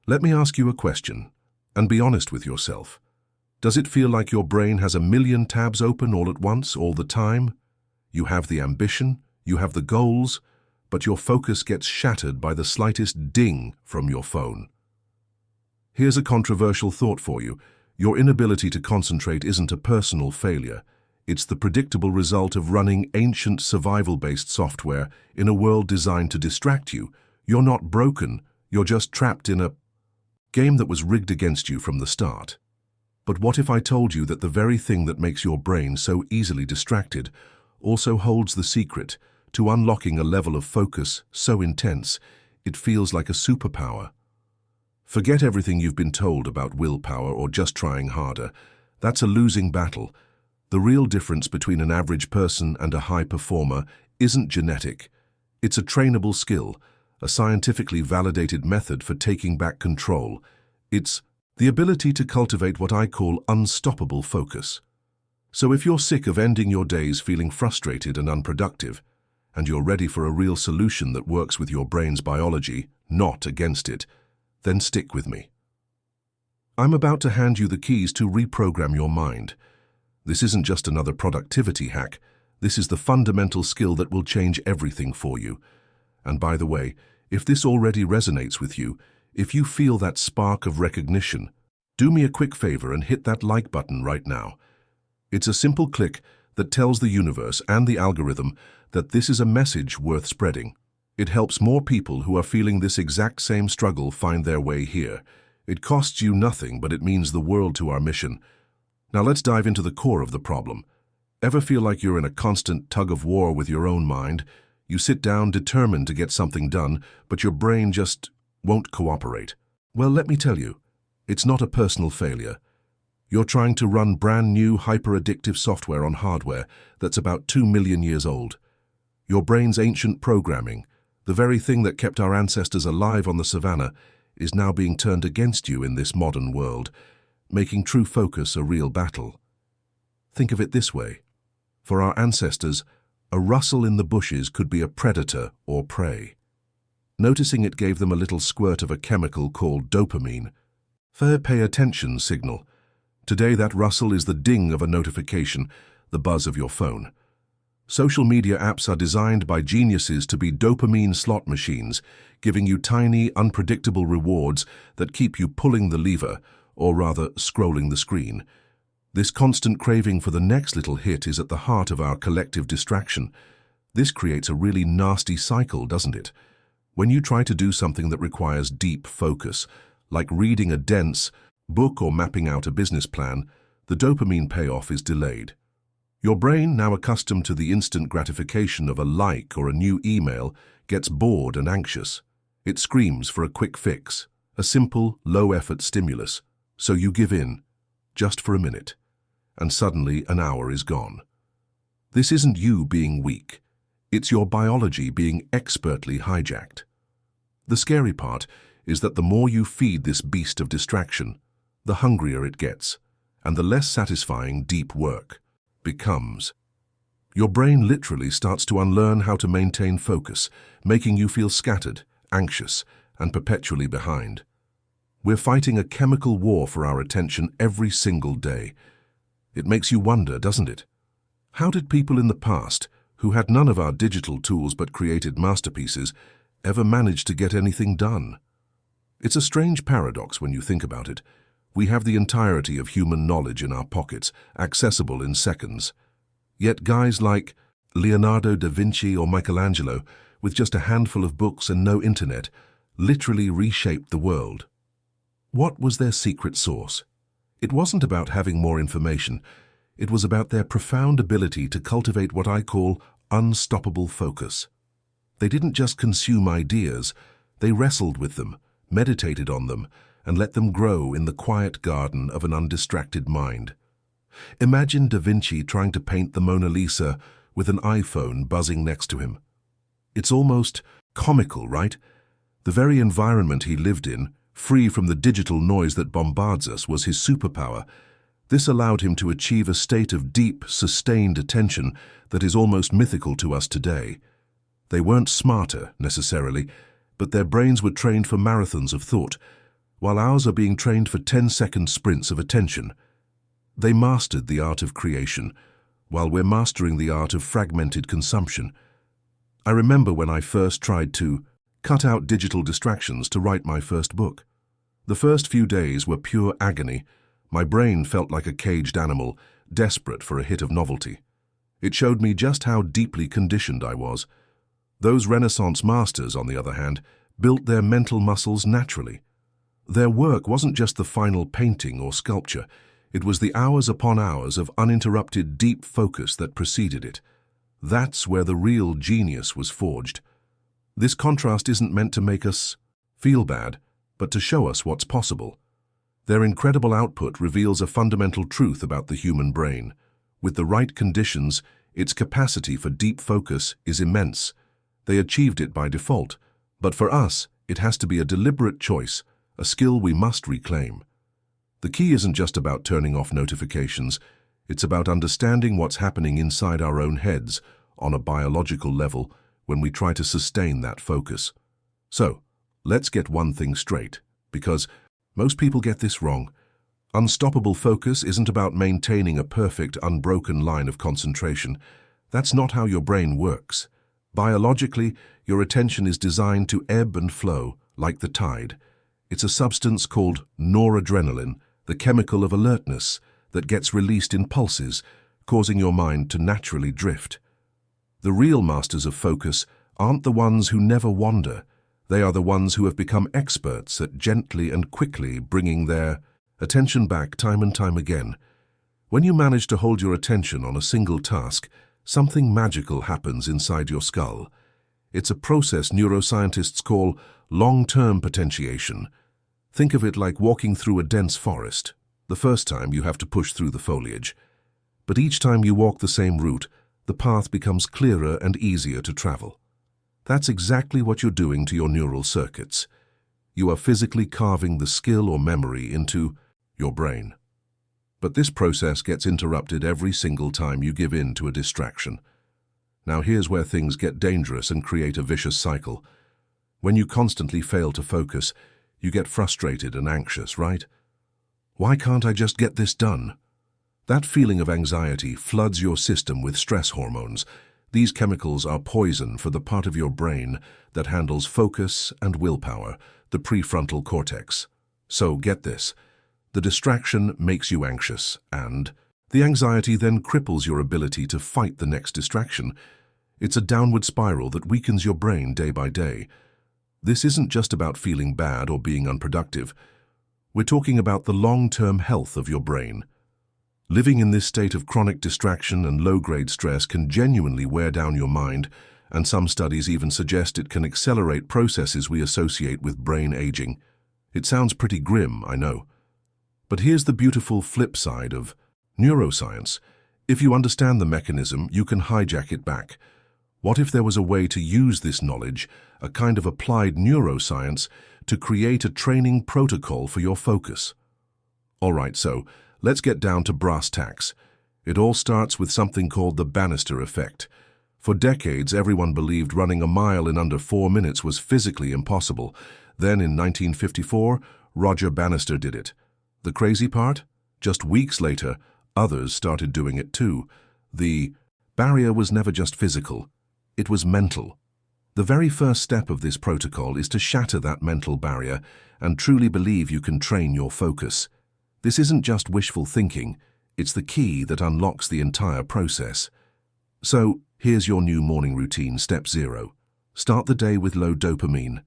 Let me ask you a question, and be honest with yourself. Does it feel like your brain has a million tabs open all at once, all the time? You have the ambition, you have the goals, but your focus gets shattered by the slightest ding from your phone. Here's a controversial thought for you. Your inability to concentrate isn't a personal failure. It's the predictable result of running ancient survival-based software in a world designed to distract you. You're not broken, you're just trapped in a game that was rigged against you from the start. But what if I told you that the very thing that makes your brain so easily distracted also holds the secret to unlocking a level of focus so intense it feels like a superpower? Forget everything you've been told about willpower or just trying harder. That's a losing battle. The real difference between an average person and a high performer isn't genetic. It's a trainable skill, a scientifically validated method for taking back control. It's the ability to cultivate what I call unstoppable focus. So if you're sick of ending your days feeling frustrated and unproductive, and you're ready for a real solution that works with your brain's biology, not against it, then stick with me. I'm about to hand you the keys to reprogram your mind. This isn't just another productivity hack. This is the fundamental skill that will change everything for you. And by the way, if this already resonates with you, if you feel that spark of recognition, do me a quick favor and hit that like button right now. It's a simple click that tells the universe and the algorithm that this is a message worth spreading. It helps more people who are feeling this exact same struggle find their way here. It costs you nothing, but it means the world to our mission. Now let's dive into the core of the problem. Ever feel like you're in a constant tug-of-war with your own mind? You sit down determined to get something done, but your brain just won't cooperate. Well, let me tell you, it's not a personal failure. You're trying to run brand new hyper-addictive software on hardware that's about 2 million years old. Your brain's ancient programming, the very thing that kept our ancestors alive on the savannah, is now being turned against you in this modern world, making true focus a real battle. Think of it this way. For our ancestors, a rustle in the bushes could be a predator or prey. Noticing it gave them a little squirt of a chemical called dopamine, a pay attention signal. Today that rustle is the ding of a notification, the buzz of your phone. Social media apps are designed by geniuses to be dopamine slot machines, giving you tiny, unpredictable rewards that keep you pulling the lever, or rather, scrolling the screen. This constant craving for the next little hit is at the heart of our collective distraction. This creates a really nasty cycle, doesn't it? When you try to do something that requires deep focus, like reading a dense book or mapping out a business plan, the dopamine payoff is delayed. Your brain, now accustomed to the instant gratification of a like or a new email, gets bored and anxious. It screams for a quick fix, a simple, low-effort stimulus. So you give in, just for a minute, and suddenly an hour is gone. This isn't you being weak. It's your biology being expertly hijacked. The scary part is that the more you feed this beast of distraction, the hungrier it gets, and the less satisfying deep work becomes. Your brain literally starts to unlearn how to maintain focus, making you feel scattered, anxious, and perpetually behind. We're fighting a chemical war for our attention every single day. It makes you wonder, doesn't it? How did people in the past, who had none of our digital tools but created masterpieces, ever manage to get anything done? It's a strange paradox when you think about it. We have the entirety of human knowledge in our pockets, accessible in seconds. Yet guys like Leonardo da Vinci or Michelangelo, with just a handful of books and no internet, literally reshaped the world. What was their secret sauce? It wasn't about having more information. It was about their profound ability to cultivate what I call unstoppable focus. They didn't just consume ideas, they wrestled with them, meditated on them, and let them grow in the quiet garden of an undistracted mind. Imagine Da Vinci trying to paint the Mona Lisa with an iPhone buzzing next to him. It's almost comical, right? The very environment he lived in, free from the digital noise that bombards us, was his superpower. This allowed him to achieve a state of deep, sustained attention that is almost mythical to us today. They weren't smarter, necessarily, but their brains were trained for marathons of thought. while ours are being trained for 10-second sprints of attention. They mastered the art of creation, while we're mastering the art of fragmented consumption. I remember when I first tried to cut out digital distractions to write my first book. The first few days were pure agony. My brain felt like a caged animal, desperate for a hit of novelty. It showed me just how deeply conditioned I was. Those Renaissance masters, on the other hand, built their mental muscles naturally. Their work wasn't just the final painting or sculpture. It was the hours upon hours of uninterrupted deep focus that preceded it. That's where the real genius was forged. This contrast isn't meant to make us feel bad, but to show us what's possible. Their incredible output reveals a fundamental truth about the human brain. With the right conditions, its capacity for deep focus is immense. They achieved it by default, but for us, it has to be a deliberate choice, a skill we must reclaim. The key isn't just about turning off notifications, it's about understanding what's happening inside our own heads on a biological level when we try to sustain that focus. So, let's get one thing straight, because most people get this wrong. Unstoppable focus isn't about maintaining a perfect, unbroken line of concentration. That's not how your brain works. Biologically, your attention is designed to ebb and flow, like the tide. It's a substance called noradrenaline, the chemical of alertness, that gets released in pulses, causing your mind to naturally drift. The real masters of focus aren't the ones who never wander. They are the ones who have become experts at gently and quickly bringing their attention back time and time again. When you manage to hold your attention on a single task, something magical happens inside your skull. It's a process neuroscientists call long-term potentiation. Think of it like walking through a dense forest. The first time you have to push through the foliage. But each time you walk the same route, the path becomes clearer and easier to travel. That's exactly what you're doing to your neural circuits. You are physically carving the skill or memory into your brain. But this process gets interrupted every single time you give in to a distraction. Now here's where things get dangerous and create a vicious cycle. When you constantly fail to focus, you get frustrated and anxious, right? Why can't I just get this done? That feeling of anxiety floods your system with stress hormones. These chemicals are poison for the part of your brain that handles focus and willpower, the prefrontal cortex. So get this. The distraction makes you anxious, and the anxiety then cripples your ability to fight the next distraction. It's a downward spiral that weakens your brain day by day. This isn't just about feeling bad or being unproductive. We're talking about the long-term health of your brain. Living in this state of chronic distraction and low-grade stress can genuinely wear down your mind, and some studies even suggest it can accelerate processes we associate with brain aging. It sounds pretty grim, I know. But here's the beautiful flip side of neuroscience. If you understand the mechanism, you can hijack it back. What if there was a way to use this knowledge, a kind of applied neuroscience, to create a training protocol for your focus? All right, so let's get down to brass tacks. It all starts with something called the Bannister effect. For decades, everyone believed running a mile in under 4 minutes was physically impossible. Then in 1954, Roger Bannister did it. The crazy part? Just weeks later, others started doing it too. The barrier was never just physical. It was mental. The very first step of this protocol is to shatter that mental barrier and truly believe you can train your focus. This isn't just wishful thinking, it's the key that unlocks the entire process. So, here's your new morning routine, step 0. Start the day with low dopamine.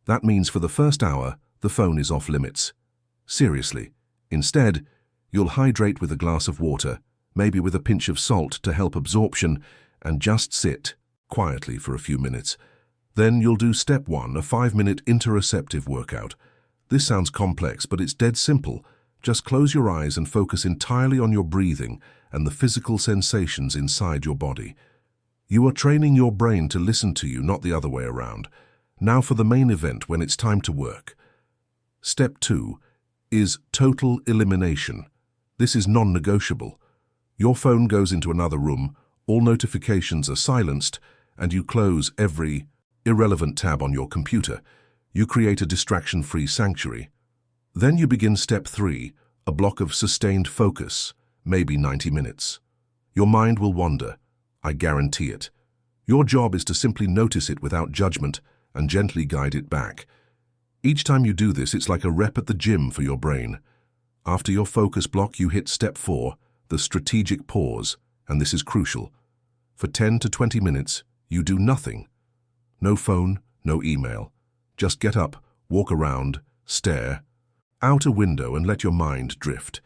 That means for the first hour, the phone is off limits. Seriously. Instead, you'll hydrate with a glass of water, maybe with a pinch of salt to help absorption, and just sit quietly for a few minutes. Then you'll do step 1, a 5-minute interoceptive workout. This sounds complex, but it's dead simple. Just close your eyes and focus entirely on your breathing and the physical sensations inside your body. You are training your brain to listen to you, not the other way around. Now for the main event when it's time to work. Step 2 is total elimination. This is non-negotiable. Your phone goes into another room, all notifications are silenced, and you close every irrelevant tab on your computer. You create a distraction-free sanctuary. Then you begin step 3, a block of sustained focus, maybe 90 minutes. Your mind will wander, I guarantee it. Your job is to simply notice it without judgment and gently guide it back. Each time you do this, it's like a rep at the gym for your brain. After your focus block, you hit step 4, the strategic pause, and this is crucial. For 10 to 20 minutes, you do nothing. No phone, no email. Just get up, walk around, stare out a window and let your mind drift.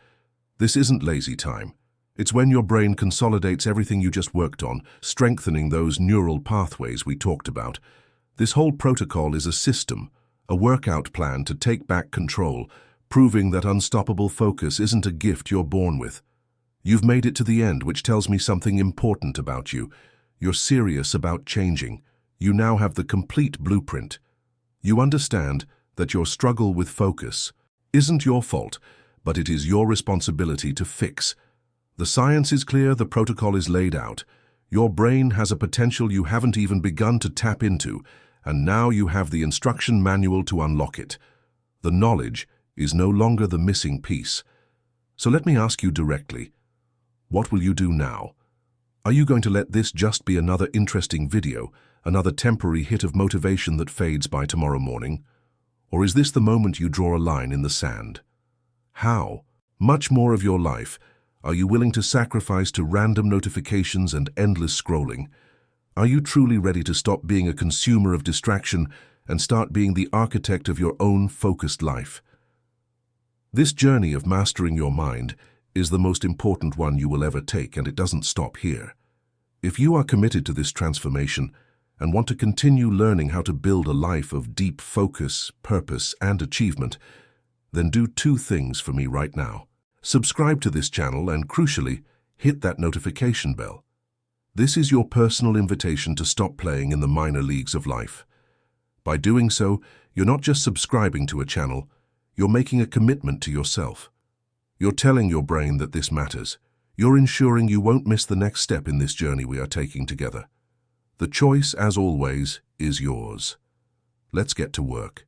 This isn't lazy time. It's when your brain consolidates everything you just worked on, strengthening those neural pathways we talked about. This whole protocol is a system, a workout plan to take back control, proving that unstoppable focus isn't a gift you're born with. You've made it to the end, which tells me something important about you. You're serious about changing. You now have the complete blueprint. You understand that your struggle with focus isn't your fault, but it is your responsibility to fix. The science is clear, the protocol is laid out. Your brain has a potential you haven't even begun to tap into, and now you have the instruction manual to unlock it. The knowledge is no longer the missing piece. So let me ask you directly, what will you do now? Are you going to let this just be another interesting video, another temporary hit of motivation that fades by tomorrow morning? Or is this the moment you draw a line in the sand? How much more of your life are you willing to sacrifice to random notifications and endless scrolling? Are you truly ready to stop being a consumer of distraction and start being the architect of your own focused life? This journey of mastering your mind is the most important one you will ever take, and it doesn't stop here. If you are committed to this transformation and want to continue learning how to build a life of deep focus, purpose, and achievement, then do 2 things for me right now. Subscribe to this channel and, crucially, hit that notification bell. This is your personal invitation to stop playing in the minor leagues of life. By doing so, you're not just subscribing to a channel, you're making a commitment to yourself. You're telling your brain that this matters. You're ensuring you won't miss the next step in this journey we are taking together. The choice, as always, is yours. Let's get to work.